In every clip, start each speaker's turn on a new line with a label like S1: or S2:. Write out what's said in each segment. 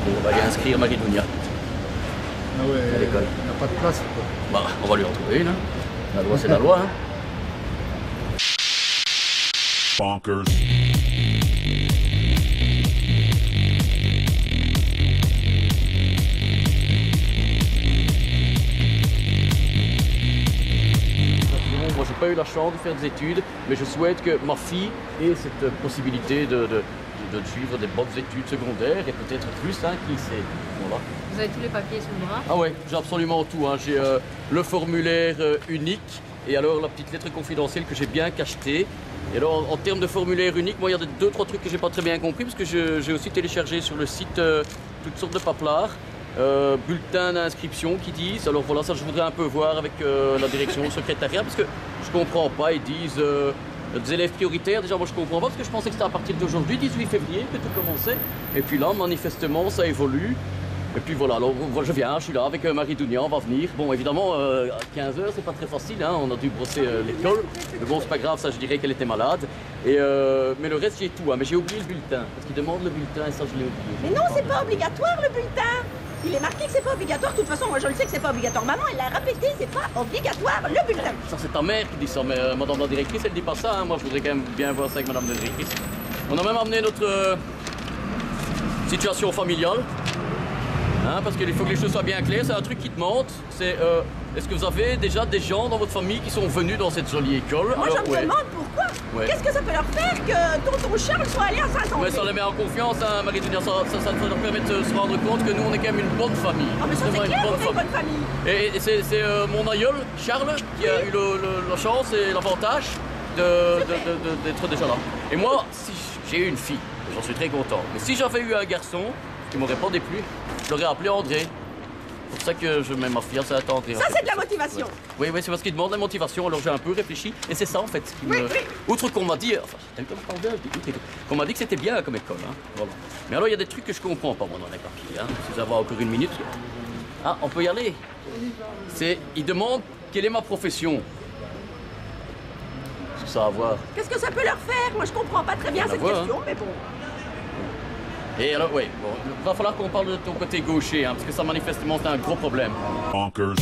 S1: Bon, on va aller inscrire Marie-Dounia
S2: Ah ouais,
S1: à l'école.
S2: il n'y a pas de place quoi.
S1: Bah, on va lui en trouver une. Hein. La loi, c'est la loi. Hein.
S3: Bonkers.
S1: Moi, j'ai pas eu la chance de faire des études, mais je souhaite que ma fille ait cette possibilité de suivre des bonnes études secondaires et peut-être plus, hein, qui sait. Voilà.
S4: Vous avez tous les papiers sous le bras?
S1: Ah ouais, j'ai absolument tout. Hein. J'ai le formulaire unique et alors la petite lettre confidentielle que j'ai bien cachetée. Et alors, en termes de formulaire unique, moi, il y a 2-3 trucs que j'ai pas très bien compris parce que j'ai aussi téléchargé sur le site toutes sortes de paplards. Bulletins d'inscription qui disent, alors voilà, ça je voudrais un peu voir avec la direction, le secrétariat, parce que je comprends pas, ils disent des élèves prioritaires, déjà moi je comprends pas, parce que je pensais que c'était à partir d'aujourd'hui, 18 février, que tout commençait, et puis là, manifestement, ça évolue, et puis voilà, alors je viens, je suis là avec Marie-Dounia, on va venir, bon évidemment, à 15 h c'est pas très facile, hein, on a dû brosser l'école, mais bon c'est pas grave, ça je dirais qu'elle était malade, et, mais le reste j'ai tout, hein, mais j'ai oublié le bulletin, parce qu'ils demandent le bulletin, et ça je l'ai oublié.
S5: Mais non, c'est pas obligatoire le bulletin. Il est marqué que c'est pas obligatoire. De toute façon, moi je le sais que c'est pas obligatoire. Maman, elle l'a répété, c'est pas obligatoire le bulletin.
S1: Ça c'est ta mère qui dit ça, mais madame la directrice elle dit pas ça. Hein. Moi je voudrais quand même bien voir ça avec madame la directrice. On a même amené notre situation familiale. Hein, parce qu'il faut que les choses soient bien claires. C'est un truc qui demande. C'est est-ce que vous avez déjà des gens dans votre famille qui sont venus dans cette jolie école?
S5: Moi je me demande pourquoi.
S1: Ouais.
S5: Qu'est-ce que ça peut leur faire que tonton Charles soit allé à Saint-André?
S1: Mais ça les met en confiance, hein, Marie-Dounia. Ça leur permet de se rendre compte que nous on est quand même une bonne famille.
S5: Ah mais ça c'est clair, on est une bonne famille.
S1: Et c'est mon aïeul, Charles, qui a eu la chance et l'avantage d'être déjà là. Et moi, si j'ai eu une fille, j'en suis très content. Mais si j'avais eu un garçon qui m'aurait pas déplu, je l'aurais appelé André. C'est pour ça que je mets ma fille à Saint-André.
S5: Ça c'est de la motivation.
S1: Ouais. Oui, c'est parce qu'il demande la motivation, alors j'ai un peu réfléchi. Et c'est ça en fait qui me... Outre qu'on m'a dit, enfin, qu'on m'a dit que c'était bien comme école. Hein. Voilà. Mais alors il y a des trucs que je comprends pas moi dans les papiers. Hein. Si vous avez encore une minute. Ah, on peut y aller. Il demande quelle est ma profession. Qu'est-ce que ça a à voir?
S5: Qu'est-ce que ça peut leur faire? Moi je comprends pas très bien cette question, mais bon.
S1: Et alors, oui, bon, il va falloir qu'on parle de ton côté gaucher, hein, parce que ça manifestement c'est un gros problème.
S3: Bonkers.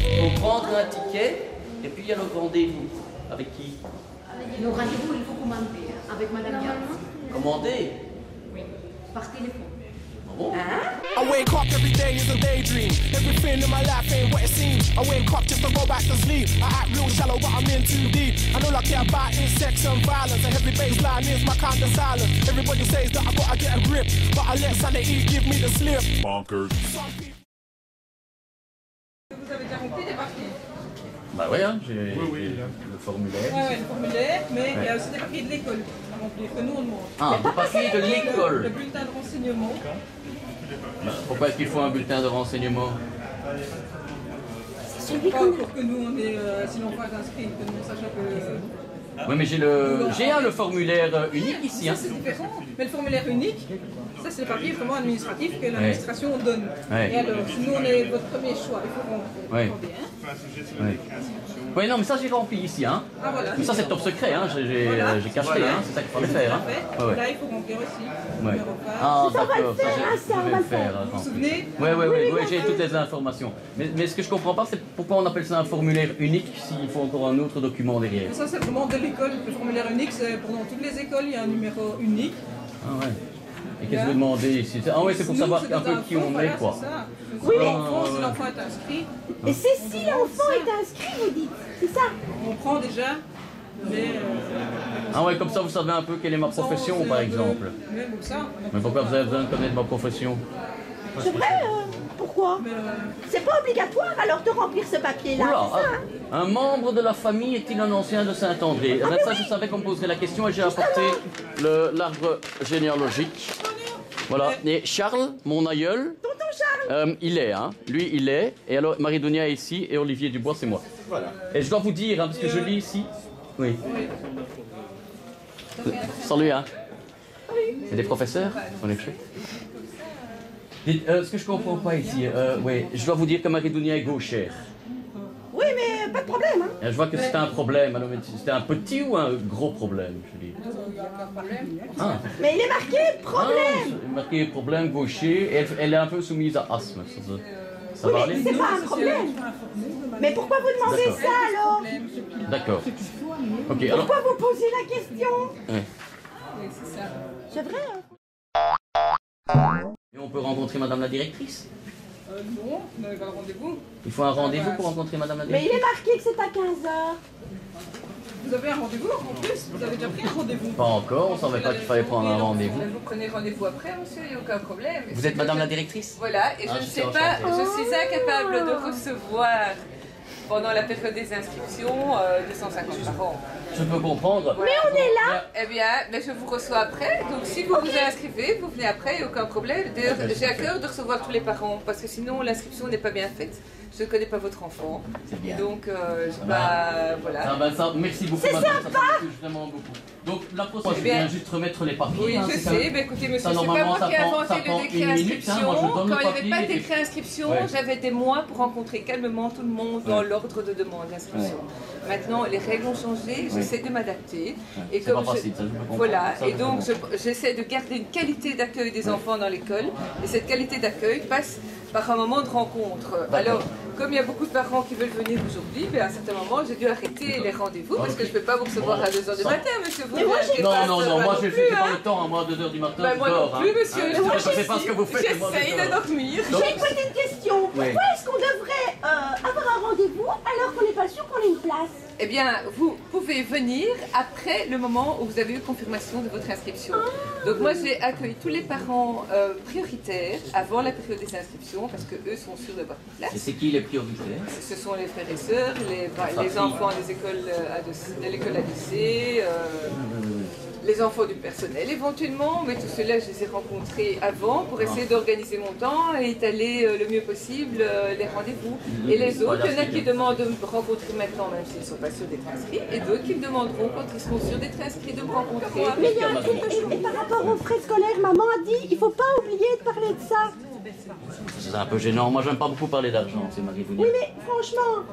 S1: Il faut prendre un ticket, et puis il y a le rendez-vous. Avec qui?
S4: Le rendez-vous, il faut commander avec Madame Yann.
S1: Commander?
S4: Oui, par téléphone.
S6: I wake up every day is a daydream. Everything in my life ain't what it seems. I wake up just to go back to sleep. I act real shallow, but I'm in too deep. And all I care about is sex and violence. A heavy baseline is my kind of silence. Everybody says that I gotta get a grip, but I let sanity give me the slip.
S3: Bonkers.
S7: Vous avez déjà rempli des papiers?
S1: Bah ouais, hein, j'ai le formulaire.
S7: Ouais, le formulaire, mais il y a aussi des papiers de l'école à remplir, que nous on demande.
S1: Ah, des papiers de l'école.
S7: Le bulletin de renseignement.
S1: Pourquoi est-ce qu'il faut un bulletin de renseignement?
S7: Pas pour que nous on est, si l'enfant est inscrit, que nous on sache que...
S1: Oui, mais j'ai le formulaire unique ici. Hein.
S7: Ça c'est différent, mais le formulaire unique, ça c'est le papier vraiment administratif que l'administration donne.
S1: Ouais.
S7: Et alors, si nous on est votre premier choix, il faut remplir.
S1: Oui. Oui, non, mais ça j'ai rempli ici. Hein.
S7: Ah voilà.
S1: Mais ça c'est top secret, hein. J'ai caché, hein. C'est ça qu'il fallait faire. Hein.
S7: Là il faut remplir aussi.
S1: Ouais. Ah d'accord, ça je vais le faire.
S7: Vous vous souvenez?
S1: Oui, j'ai toutes les informations. Mais ce que je comprends pas, c'est pourquoi on appelle ça un formulaire unique s'il faut encore un autre document derrière.
S7: Ça c'est vraiment de l'école. Le formulaire unique, c'est pour dans toutes les écoles, il y a un numéro unique.
S1: Ah ouais. Et qu'est-ce que vous demandez ici? Ah ouais, c'est pour savoir un peu qui on est, quoi.
S7: Ça.
S5: Oui, mais
S7: si l'enfant est inscrit.
S5: Et c'est si l'enfant est inscrit, vous dites, c'est ça?
S7: On prend déjà. Mais,
S1: ah ouais, comme ça vous savez un peu quelle est ma profession, par exemple.
S7: Même ça.
S1: Mais pourquoi vous avez besoin de connaître ma profession?
S5: C'est vrai, pourquoi? C'est pas obligatoire alors de remplir ce papier-là, c'est ça, hein?
S1: Un membre de la famille est-il un ancien de Saint-André? Ça, je savais qu'on me poserait la question et j'ai apporté l'arbre généalogique. Voilà, et Charles, mon aïeul, il est, hein. Lui, il est. Et alors, Marie-Dounia est ici et Olivier Dubois, c'est moi. Voilà. Et je dois vous dire, hein, parce que je lis ici. Oui. Salut, hein. C'est des professeurs? On est chez. Dites, ce que je comprends pas ici, ouais, je dois vous dire que Marie-Dounia est gauchère.
S5: Oui, mais pas de problème. Hein.
S1: Je vois que c'était un problème. Alors, c'était un petit ou un gros problème, je dis. Ah.
S5: Mais il est marqué problème.
S1: Ah, marqué problème gaucher. Elle est un peu soumise à asthme. Ça va aller?
S5: C'est pas un problème. Mais pourquoi vous demandez ça alors?
S1: D'accord. Ok, alors.
S5: Pourquoi vous posez la question?
S1: Ouais.
S5: C'est vrai, hein?
S1: Et on peut rencontrer Madame la directrice?
S7: Non, vous n'avez pas de rendez-vous.
S1: Il faut un rendez-vous pour rencontrer Madame la
S5: Mais il
S1: directrice?
S5: est marqué que c'est à 15h.
S7: Vous avez un rendez-vous en plus? Vous avez déjà pris un rendez-vous?
S1: Pas encore, on savait pas qu'il fallait prendre un rendez-vous.
S8: Vous prenez rendez-vous après, monsieur, il n'y a aucun problème.
S1: Vous êtes Madame la directrice?
S8: Voilà, et
S1: Ah,
S8: je ne
S1: je
S8: sais
S1: suis
S8: pas,
S1: enchanté.
S8: je suis incapable de recevoir pendant la période des inscriptions 250 par an.
S1: Je peux comprendre.
S5: Mais on est là.
S8: Eh bien, mais je vous reçois après, donc si vous vous inscrivez, vous venez après, il n'y a aucun problème. D'ailleurs, j'ai à cœur de recevoir tous les parents, parce que sinon l'inscription n'est pas bien faite. Je ne connais pas votre enfant.
S1: C'est bien.
S8: Donc, je pas. Voilà.
S1: Ah ben ça, merci beaucoup
S5: C'est
S1: madame,
S5: sympa.
S1: ça me touche vraiment beaucoup. Donc la prochaine, je
S8: bien.
S1: viens juste remettre les papiers.
S8: Oui,
S1: hein,
S8: je
S1: c'est
S8: sais,
S1: ça.
S8: mais écoutez, monsieur,
S1: Ça,
S8: c'est pas
S1: normalement,
S8: moi
S1: ça
S8: qui ai
S1: prend-
S8: inventé
S1: ça prend
S8: le décret
S1: une minute, hein.
S8: inscription.
S1: Moi, je donne
S8: Quand
S1: le
S8: il n'y avait
S1: papier
S8: pas de
S1: et puis-
S8: décret inscription,
S1: Ouais.
S8: j'avais des mois pour rencontrer calmement tout le monde dans l'ordre de demande d'inscription. Maintenant, les règles ont changé, j'essaie de m'adapter. Et
S1: C'est pas facile, ça, je peux comprendre.
S8: voilà,
S1: Ça,
S8: et
S1: je
S8: donc
S1: comprends.
S8: j'essaie de garder une qualité d'accueil des enfants dans l'école. Et cette qualité d'accueil passe par un moment de rencontre. Alors, comme il y a beaucoup de parents qui veulent venir aujourd'hui, ben, à un certain moment, j'ai dû arrêter les rendez-vous parce que je ne peux pas vous recevoir
S1: Bon,
S8: à 2h du
S1: ça-
S8: matin, monsieur. Vous
S5: Mais moi, j'ai-
S1: Non,
S8: pas
S1: non,
S8: ça,
S1: non, moi
S8: non
S1: je
S8: plus,
S1: n'ai pas
S8: hein.
S1: le temps, moi 2h du matin.
S8: Ben,
S1: je
S8: moi
S1: dors,
S8: non plus,
S1: hein.
S8: monsieur.
S1: Hein, je ne sais pas ce que vous faites. mais moi, je
S8: J'essaye
S1: dors.
S8: de dormir.
S1: Donc,
S5: J'ai une petite question. Pourquoi
S1: Oui.
S5: est-ce qu'on devrait avoir un rendez-vous alors qu'on n'est pas sûr qu'on ait une place?
S8: Eh bien, vous pouvez venir après le moment où vous avez eu confirmation de votre inscription. Donc moi, j'ai accueilli tous les parents prioritaires avant la période des inscriptions parce que eux sont sûrs d'avoir une
S1: Et
S8: place.
S1: c'est qui les priorités?
S8: Ce sont les frères et sœurs, les enfants des écoles de l'école à lycée, les enfants du personnel éventuellement, mais tout cela, je les ai rencontrés avant pour essayer d'organiser mon temps et étaler le mieux possible les rendez-vous. Et les autres, il y en a qui demandent de me rencontrer maintenant, même s'ils ne sont pas sûrs d'être inscrits, et d'autres qui me demanderont, quand ils seront sûrs d'être inscrits, de me rencontrer.
S5: Mais il y a un truc que je... Et par rapport aux frais scolaires, maman a dit, il faut pas oublier de parler de ça.
S1: C'est un peu gênant. Moi, j'aime pas beaucoup parler d'argent, c'est Marie-Dounia.
S5: Oui, mais franchement,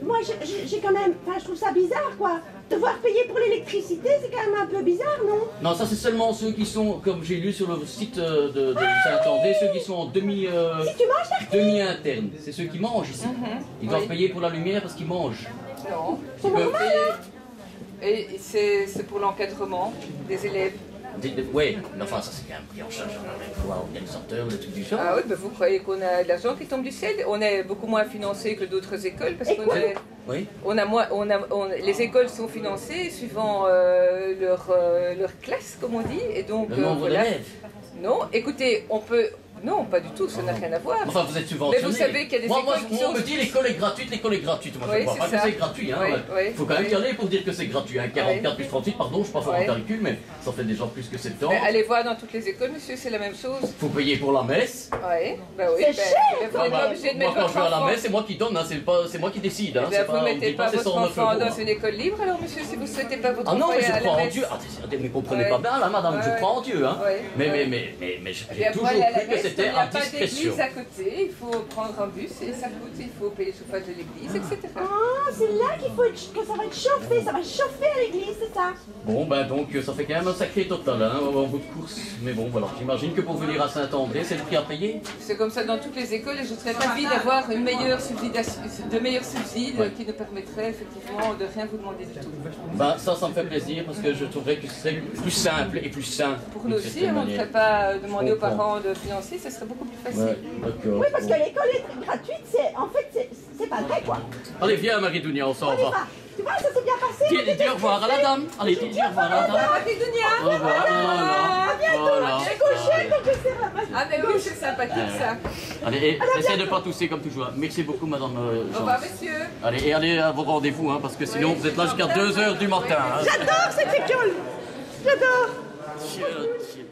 S5: moi j'ai quand même... Enfin, je trouve ça bizarre, quoi. Devoir payer pour l'électricité, c'est quand même un peu bizarre, non?
S1: Non, ça c'est seulement ceux qui sont, comme j'ai lu sur le site de Saint-André, ceux qui sont en
S5: Si tu manges la
S1: demi-interne. C'est ceux qui mangent ici. Ils doivent
S8: Oui.
S1: payer pour la lumière parce qu'ils mangent.
S8: Non,
S1: Ils peuvent payer.
S8: et c'est pour l'encadrement des élèves.
S1: Oui, mais enfin, ça c'est quand même pris en charge dans la même fois, organisateur, des trucs du genre.
S8: Ah oui, ben vous croyez qu'on a de l'argent qui tombe du ciel? On est beaucoup moins financé que d'autres écoles parce qu'on est...
S1: Oui.
S8: Les écoles sont financées suivant leur classe, comme on dit, et donc
S1: Le nombre
S8: voilà.
S1: d'élèves.
S8: Non, écoutez, on peut... Non, pas du tout, ça n'a rien à voir.
S1: Enfin, vous êtes subventionné.
S8: Mais vous savez qu'il y a des
S1: moi,
S8: écoles qui
S1: on
S8: sont...
S1: me dit l'école est gratuite, l'école est gratuite. Moi, je
S8: Oui,
S1: ne crois pas
S8: c'est
S1: que
S8: ça.
S1: c'est gratuit. Hein.
S8: Oui, oui,
S1: Faut quand même
S8: oui.
S1: y aller pour dire que c'est gratuit. Hein. 44 plus 38, pardon, je ne suis pas fort en
S8: Oui.
S1: calcul, mais ça fait déjà plus que 70.
S8: Mais allez voir dans toutes les écoles, monsieur, c'est la même chose.
S1: Faut payer pour la messe.
S8: Oui, ben oui.
S5: C'est
S8: ben,
S5: cher,
S8: vous
S1: Ah
S8: n'êtes
S1: bah,
S8: pas obligé de
S1: moi,
S8: mettre
S1: quand je
S8: votre
S1: vais à la
S8: enfant...
S1: messe, c'est moi qui donne, hein. c'est moi qui décide. Hein.
S8: Eh bien, vous ne
S1: on me
S8: mettez
S1: dit
S8: pas
S1: c'est
S8: votre
S1: 109
S8: enfant
S1: euros,
S8: dans
S1: hein.
S8: une école libre, alors monsieur, si vous ne souhaitez pas votre
S1: Ah non,
S8: enfant
S1: mais je
S8: aller à
S1: crois
S8: la
S1: en
S8: messe.
S1: Dieu. Attendez, mais comprenez
S8: Ouais.
S1: pas bien là, madame, je
S8: Ouais.
S1: crois en Dieu. Hein.
S8: Ouais.
S1: Mais
S8: Eh
S1: j'ai
S8: bien, pour
S1: toujours
S8: aller à la
S1: cru que
S8: messe,
S1: c'était
S8: il n'y a
S1: à
S8: pas
S1: discrétion.
S8: d'église à côté, il faut prendre un bus et ça coûte, il faut payer le chauffage de l'église, etc.
S5: Ah, c'est là qu'il faut que ça va être chauffé, ça va chauffer à l'église, c'est ça?
S1: Bon, ben donc ça fait quand même un sacré total hein, en bout de course. Mais bon, voilà, j'imagine que pour venir à Saint-André, c'est le prix à payer.
S8: C'est comme ça dans toutes les écoles et je serais ravie d'avoir une meilleure de meilleurs subsides qui nous permettraient effectivement de rien vous demander du tout.
S1: Ben ça me fait plaisir parce que je trouverais que ce serait plus simple et plus sain.
S8: Pour
S1: d'une
S8: nous aussi,
S1: certaine
S8: on ne
S1: manière.
S8: ferait pas demander aux
S1: comprends.
S8: parents de financer, ça serait beaucoup plus facile.
S1: Ouais, d'accord.
S5: Oui, parce
S1: Bon.
S5: que l'école est gratuite, en fait, c'est pas vrai, quoi.
S1: Allez, viens Marie-Dounia, on s'en
S5: On y
S1: va.
S5: va. Tu vois, ça s'est bien passé.
S1: Dis au revoir à la dame. Allez, dis au revoir à la dame. Au revoir. Voilà.
S5: J'ai couché quand je sais pas.
S8: Ah mais oui, c'est sympathique ça.
S1: Allez, et essayez de ne pas tousser comme toujours. Merci beaucoup, madame
S8: Au revoir
S1: Jean.
S8: messieurs.
S1: Allez, et allez à vos rendez-vous, hein, parce que sinon vous êtes là jusqu'à 2h du matin. Hein.
S5: J'adore cette école. J'adore.
S1: Tiens, tiens,